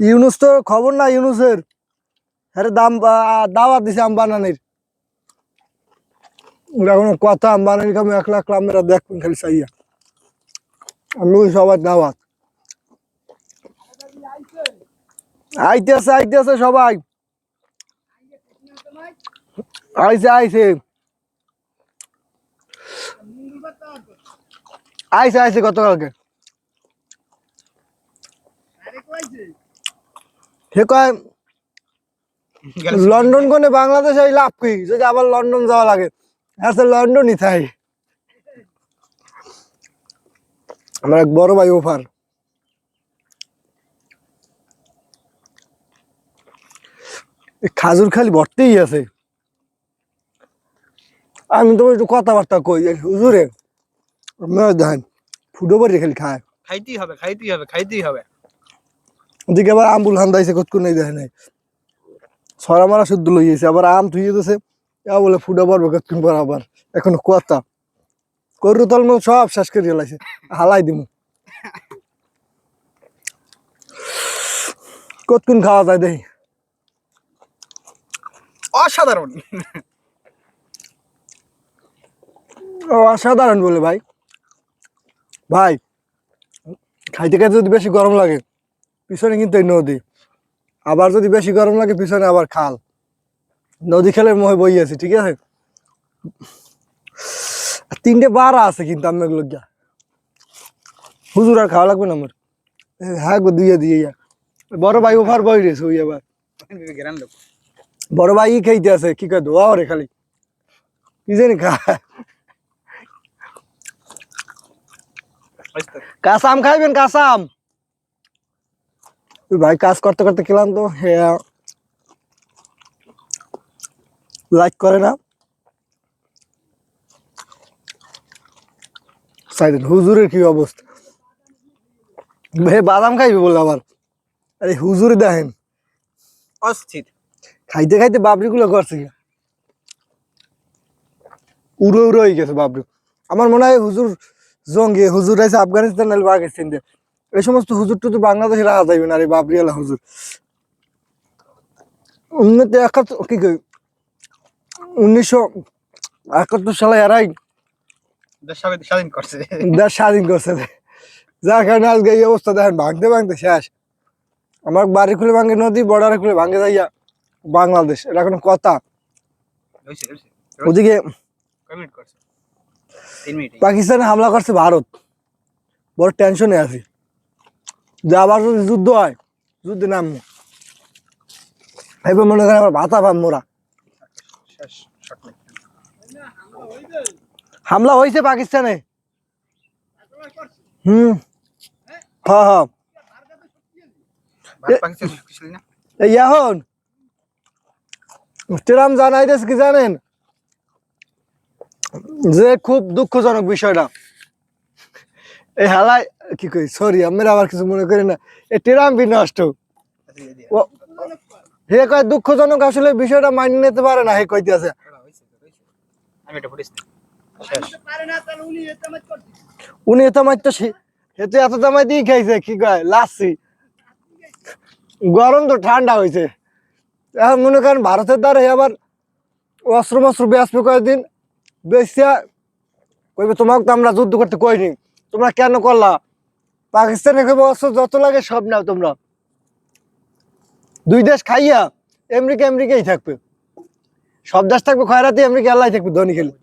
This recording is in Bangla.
ইউনুস তো খবর না ইউনুসের আরে দাওয়াত দিছে আম বানানির কোনো কথা আম বানানি খাবো 1 লাখ আমরা দেখবেন খালি চাইয়া আমি সবার দাওয়াত আইতেছে সবাই আইছে গতকালকে সে কয় লন্ডন কোনে বাংলাদেশ এই লাভ কি যদি আবার লন্ডন যাওয়া লাগে আচ্ছা লন্ডনই তাই আমার এক বড় ভাই অফার খাজুর খালি ভর্তিই আছে আমি তো একটু কথাবার্তা কই হুজুরে দেখেন ফুটো বাড়ি খালি খায় খাইতেই হবে ওদিকে আবার আম বুলহান দাইছে কতক্ষণ নেই দেখে নাই ছড়া মারা শুদ্ধ লইয়েছে আবার আম থুয়ে দিয়েছে বলে ফুটা পারবে কতক্ষণ পর আবার এখনো কথা করু তল সব শেষ করে লাইছে হালাই দিমু কতক্ষণ খাওয়া যায় দেখি অসাধারণ অসাধারণ বলে ভাই ভাই খাইতে খাইতে যদি বেশি গরম লাগে পিছনে কিন্তু এই নদী আবার যদি বেশি গরম লাগে পিছনে আবার খাল নদী খেলের মোহে বই আছে ঠিক আছে 3টে বাড়া আছে কিন্তু আমি এগুলো গিয়া হুজুর আর খাওয়া লাগবে না আমার হ্যাঁ গো দিয়ে বড় ভাই ওভার বই রেছে ওই আবার বড় ভাই খাইতে আছে কি কয় ধোয়া ওরে খালি কি জানি কাঁচা আম খাইবেন কাঁচা আম ভাই কাজ করতে করতে খেলাম তো হ্যাঁ লাইক করে না হুজুরের কি অবস্থা বাদাম খাইবে বলে আবার আরে হুজুরে দেখেন অস্থির খাইতে খাইতে বাবরি গুলো করছে উড়ো হয়ে গেছে বাবরি আমার মনে হয় হুজুর জঙ্গি হুজুর আছে আফগানিস্তান নাহলে পাকিস্তান দিয়ে এই সমস্ত হুজুর টুজুর বাংলাদেশে রাখা যাইবে না রে বাবরি আলা হুজুর উন্নতি কি 1971 সালে এরাই দেশ স্বাধীন করছে যার কারণে আজকে এই অবস্থা দেখেন ভাঙতে শেষ আমার বাড়ি খুলে ভাঙে নদী বর্ডারে খুলে ভাঙে যাইয়া বাংলাদেশ এটা কোনো কথা ওদিকে পাকিস্তানে হামলা করছে ভারত বড় টেনশনে আছি যে আবার যদি যুদ্ধ হয় যুদ্ধে নামবো এবার মনে করেন আমার ভাতা পাম মোরা হামলা হয়েছে পাকিস্তানে হ্যাঁ এখন ট্রাম্প জানাইতেছে কি জানেন যে খুব দুঃখজনক বিষয়টা এই হালাই কি কই সরি আমরা আবার কিছু মনে করি না এই ট্রাম্পই নষ্ট হে কয় দুঃখজনক আসলে বিষয়টা মানি নিতে পারে না হে কইতে আছে উনি এত মাইতো হেতে এত দামাই দিয়ে খাইছে কি কয় লাসি গরম তো ঠান্ডা হয়েছে এখন মনে করেন ভারতের দ্বারা আবার অস্ত্র বেসবে কয়েকদিন বেসিয়া কইবে তোমাকে তো আমরা যুদ্ধ করতে কইনি তোমরা কেন করলা পাকিস্তানে কইবে অস্ত্র যত লাগে সব নাও তোমরা দুই দেশ খাইয়া আমেরিকাই থাকবে সব দেশ থাকবে খয়রাতি আমেরিকা আল্লাহ থাকবে ধনী খেলে